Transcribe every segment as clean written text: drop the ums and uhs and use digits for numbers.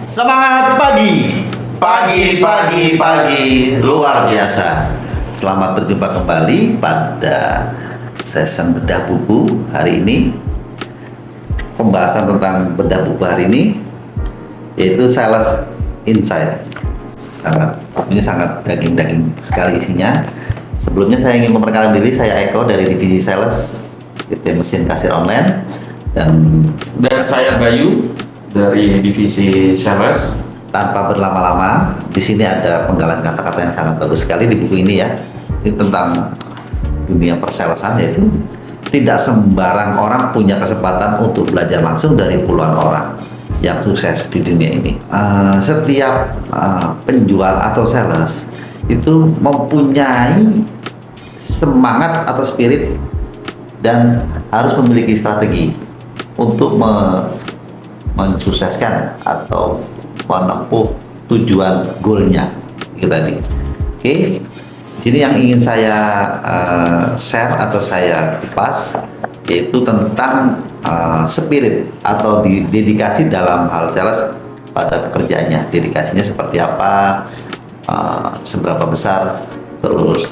Semangat pagi, pagi luar biasa. Selamat berjumpa kembali pada session bedah buku hari ini. Pembahasan tentang bedah buku hari ini yaitu Sales Insight. Ini sangat daging-daging sekali isinya. Sebelumnya saya ingin memperkenalkan diri, saya Eko dari divisi Sales PT Mesin Kasir Online dan saya Bayu dari divisi Sales. Tanpa berlama-lama, di sini ada penggalan kata-kata yang sangat bagus sekali di buku ini ya. Ini tentang dunia persalesan, yaitu tidak sembarang orang punya kesempatan untuk belajar langsung dari puluhan orang yang sukses di dunia ini. Setiap penjual atau sales itu mempunyai semangat atau spirit dan harus memiliki strategi untuk mensukseskan atau menempuh tujuan goalnya itu tadi. Oke, jadi yang ingin saya share atau saya kupas yaitu tentang spirit atau dedikasi dalam hal sales pada pekerjaannya. Dedikasinya seperti apa, seberapa besar, terus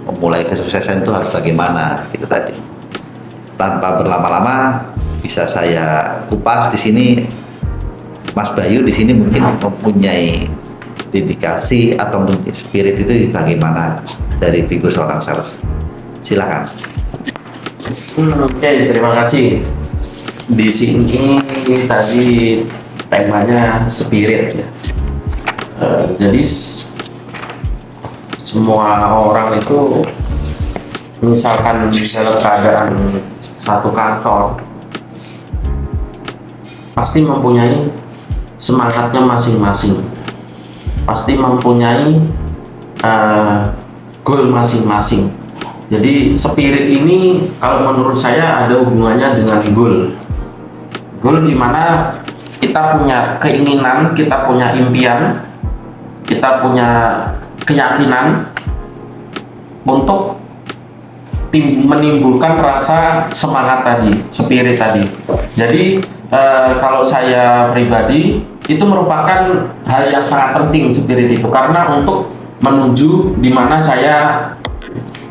memulai kesuksesan itu harus bagaimana, gitu tadi. Tanpa berlama-lama, bisa saya kupas di sini. Mas Bayu di sini mungkin mempunyai dedikasi atau spirit itu bagaimana dari figur seorang sales. Silakan. Oke, terima kasih. Di sini tadi temanya spirit ya. Jadi semua orang itu misalkan dalam keadaan satu kantor pasti mempunyai semangatnya masing-masing, pasti mempunyai goal masing-masing. Jadi spirit ini kalau menurut saya ada hubungannya dengan goal di mana kita punya keinginan, kita punya impian, kita punya keyakinan untuk menimbulkan rasa semangat tadi, spirit tadi. Jadi kalau saya pribadi itu merupakan hal yang sangat penting spirit itu, karena untuk menuju di mana saya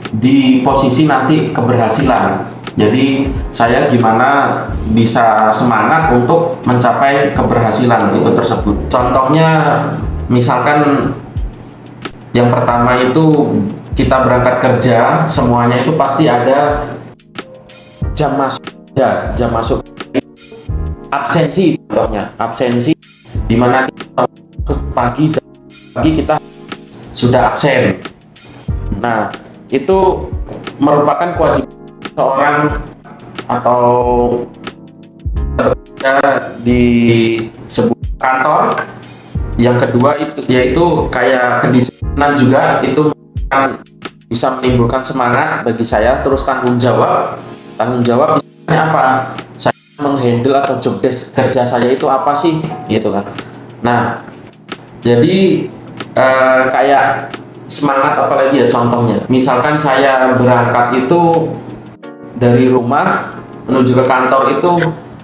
di posisi nanti keberhasilan. Jadi saya gimana bisa semangat untuk mencapai keberhasilan itu tersebut. Contohnya misalkan yang pertama itu kita berangkat kerja, semuanya itu pasti ada jam masuk absensi. Contohnya absensi di mana kita pagi kita sudah absen. Nah, itu merupakan kewajiban seorang atau bekerja di sebuah kantor. Yang kedua itu yaitu kayak kedisiplinan juga, itu bisa menimbulkan semangat bagi saya. Terus tanggung jawab misalnya apa, saya menghandle atau job desk kerja saya itu apa sih gitu kan. Nah, jadi kayak semangat apalagi ya, contohnya misalkan saya berangkat itu dari rumah menuju ke kantor, itu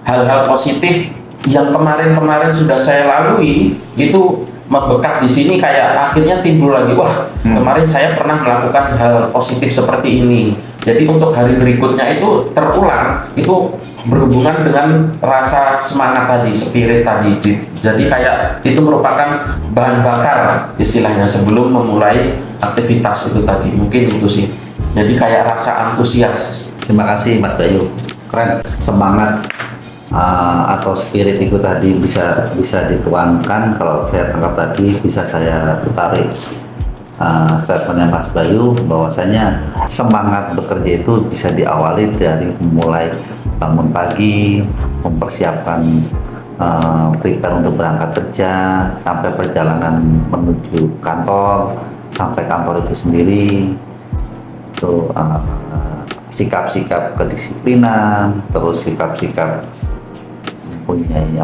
hal-hal positif yang kemarin sudah saya lalui itu membekas di sini, kayak akhirnya timbul lagi, wah kemarin saya pernah melakukan hal positif seperti ini. Jadi untuk hari berikutnya itu terulang, itu berhubungan dengan rasa semangat tadi, spirit tadi. Jadi kayak itu merupakan bahan bakar istilahnya sebelum memulai aktivitas itu tadi. Mungkin itu sih. Jadi kayak rasa antusias. Terima kasih Mas Bayu. Keren. Semangat atau spirit itu tadi bisa dituangkan. Kalau saya tangkap tadi, bisa saya tarik statementnya Mas Bayu bahwasanya semangat bekerja itu bisa diawali dari mulai bangun pagi, mempersiapkan prepare untuk berangkat kerja, sampai perjalanan menuju kantor, sampai kantor itu sendiri, itu sikap-sikap kedisiplinan, terus sikap-sikap mempunyai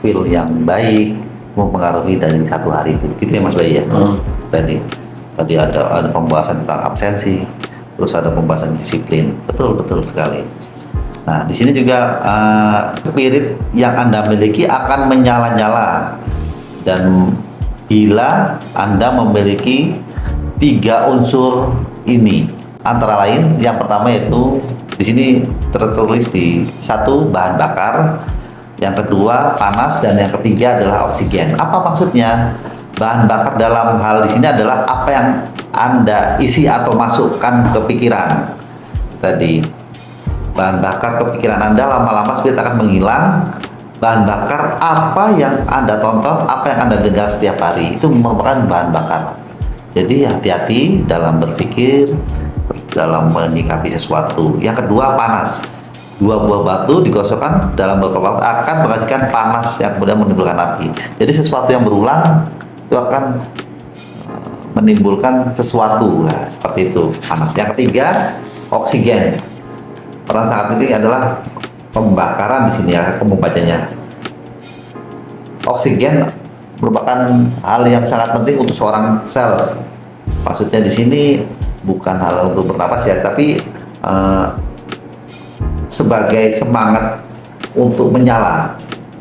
feel yang baik mempengaruhi dari satu hari itu. Gitu ya Mas Bayu ya. Tadi ada pembahasan tentang absensi, terus ada pembahasan disiplin. Betul sekali. Nah, di sini juga spirit yang Anda miliki akan menyala-nyala. Dan bila Anda memiliki 3 unsur ini, antara lain yang pertama yaitu di sini tertulis di satu bahan bakar, yang kedua panas, dan yang ketiga adalah oksigen. Apa maksudnya? Bahan bakar dalam hal di sini adalah apa yang Anda isi atau masukkan ke pikiran tadi. Bahan bakar kepikiran Anda lama-lama spirit akan menghilang. Bahan bakar apa yang Anda tonton, apa yang Anda dengar setiap hari, itu merupakan bahan bakar. Jadi hati-hati dalam berpikir, dalam menyikapi sesuatu. Yang kedua, panas. 2 buah batu digosokkan dalam beberapa waktu akan menghasilkan panas yang kemudian menimbulkan api. Jadi sesuatu yang berulang itu akan menimbulkan sesuatu. Nah, seperti itu, panas. Yang ketiga, oksigen. Peran sangat penting adalah pembakaran di sini ya, aku membacanya. Oksigen merupakan hal yang sangat penting untuk seorang sales. Maksudnya di sini bukan hal untuk bernapas ya, tapi sebagai semangat untuk menyala,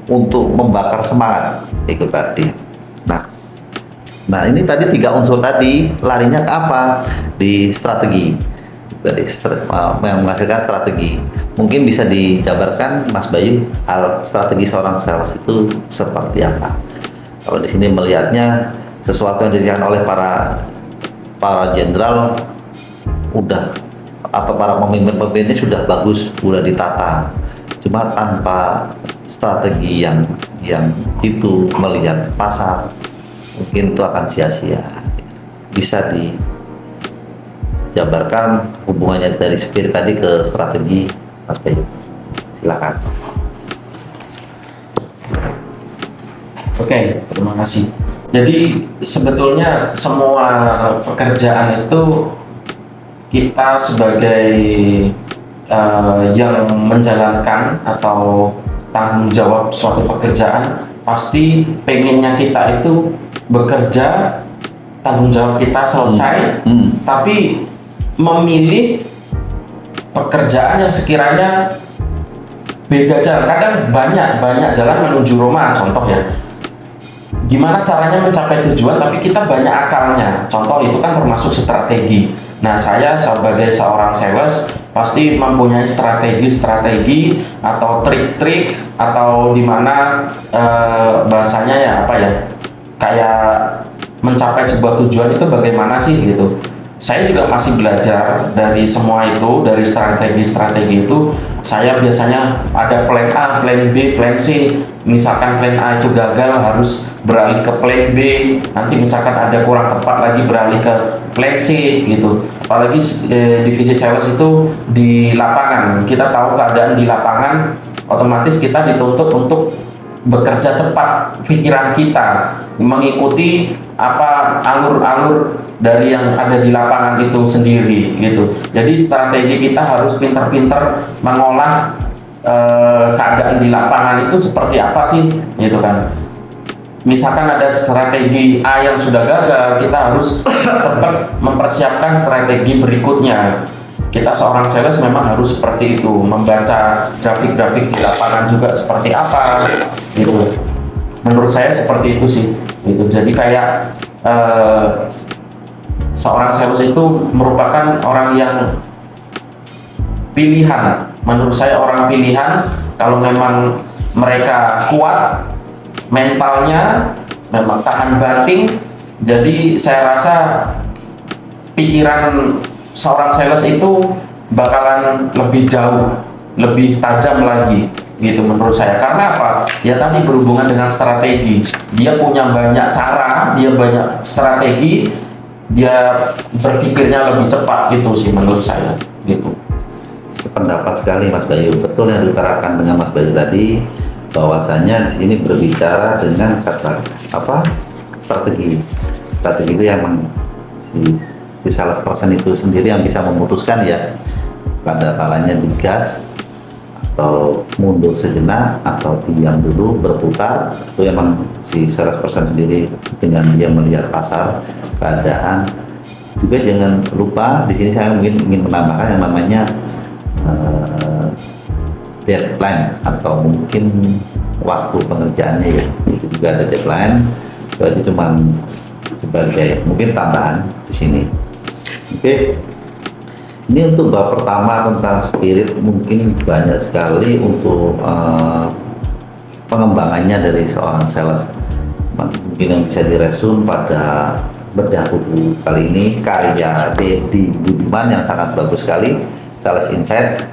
untuk membakar semangat itu tadi. Nah ini tadi 3 unsur tadi larinya ke apa? Di strategi. Tadi yang menghasilkan strategi. Mungkin bisa dijabarkan Mas Bayu, hal strategi seorang sales itu seperti apa? Kalau di sini melihatnya sesuatu yang diberikan oleh para jenderal udah, atau para pemimpin-pemimpinnya sudah bagus, sudah ditata. Cuma tanpa strategi yang itu melihat pasar, mungkin itu akan sia-sia. Bisa dijabarkan hubungannya dari spirit tadi ke strategi, Mas Bayu. Silakan. Oke, terima kasih. Jadi sebetulnya semua pekerjaan itu kita sebagai yang menjalankan atau tanggung jawab suatu pekerjaan, pasti pengennya kita itu bekerja, tanggung jawab kita selesai, tapi memilih pekerjaan yang sekiranya beda jalan. Kadang banyak jalan menuju Roma, contoh ya. Gimana caranya mencapai tujuan, tapi kita banyak akalnya. Contoh itu kan termasuk strategi. Nah, saya sebagai seorang sales pasti mempunyai strategi atau trik-trik, atau dimana bahasanya ya apa ya, kayak mencapai sebuah tujuan itu bagaimana sih gitu. Saya juga masih belajar dari semua itu, dari strategi itu. Saya biasanya ada plan A, plan B, plan C. Misalkan plan A itu gagal, harus beralih ke plan B. Nanti misalkan ada kurang tepat lagi, beralih ke plan C gitu. Apalagi divisi sales itu di lapangan. Kita tahu keadaan di lapangan, otomatis kita dituntut untuk bekerja cepat. Pikiran kita mengikuti apa alur-alur dari yang ada di lapangan itu sendiri gitu. Jadi strategi kita harus pinter-pinter mengolah keadaan di lapangan itu seperti apa sih gitu kan. Misalkan ada strategi A yang sudah gagal, kita harus cepat mempersiapkan strategi berikutnya. Kita seorang sales memang harus seperti itu, membaca grafik-grafik di lapangan juga seperti apa gitu. Menurut saya seperti itu sih gitu. Jadi kayak seorang sales itu merupakan orang yang pilihan. Menurut saya orang pilihan kalau memang mereka kuat mentalnya, memang tahan banting. Jadi saya rasa pikiran seorang sales itu bakalan lebih jauh, lebih tajam lagi gitu menurut saya. Karena apa? Ya tadi berhubungan dengan strategi. Dia punya banyak cara, dia banyak strategi, dia berpikirnya lebih cepat gitu sih menurut saya gitu. Sependapat sekali Mas Bayu. Betul yang diutarakan dengan Mas Bayu tadi, bahwasanya di sini berbicara dengan kata apa? Strategi. Strategi itu yang si sales person itu sendiri yang bisa memutuskan ya, pada kalanya digas atau mundur sejenak atau diam dulu berputar. Itu emang si sales person sendiri dengan dia melihat pasar, keadaan. Juga jangan lupa di sini saya mungkin ingin menambahkan yang namanya deadline atau mungkin waktu pengerjaannya ya, itu juga ada deadline. Jadi cuma sebagai mungkin tambahan di sini. Oke. Ini untuk bab pertama tentang spirit, mungkin banyak sekali untuk pengembangannya dari seorang sales. Mungkin yang bisa diresum pada bedah buku kali ini, karya Deddy Budiman yang sangat bagus sekali, Sales Insight,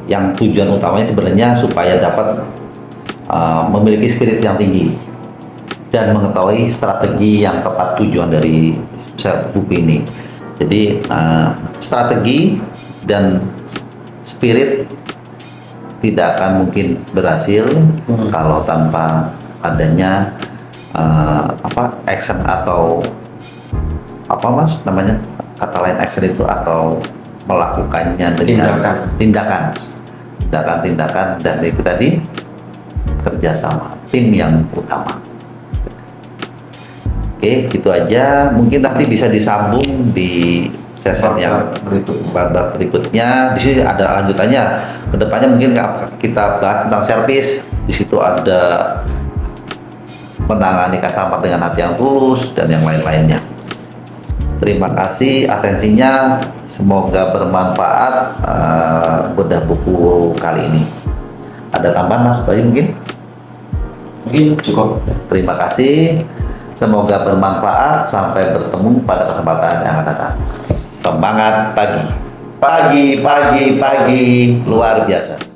yang tujuan utamanya sebenarnya supaya dapat memiliki spirit yang tinggi dan mengetahui strategi yang tepat tujuan dari buku ini. Jadi strategi dan spirit tidak akan mungkin berhasil kalau tanpa adanya action atau apa mas namanya, kata lain action itu, atau melakukannya dengan tindakan dan itu tadi kerjasama tim yang utama. Oke, gitu aja. Mungkin nanti bisa disambung di sesi yang berikutnya. Di sini ada lanjutannya. Kedepannya mungkin kita bahas tentang servis. Di situ ada menangani customer dengan hati yang tulus dan yang lain-lainnya. Terima kasih atensinya. Semoga bermanfaat bedah buku kali ini. Ada tambahan Mas Bayu mungkin? Mungkin cukup. Terima kasih. Semoga bermanfaat. Sampai bertemu pada kesempatan yang akan datang. Semangat pagi. Pagi luar biasa.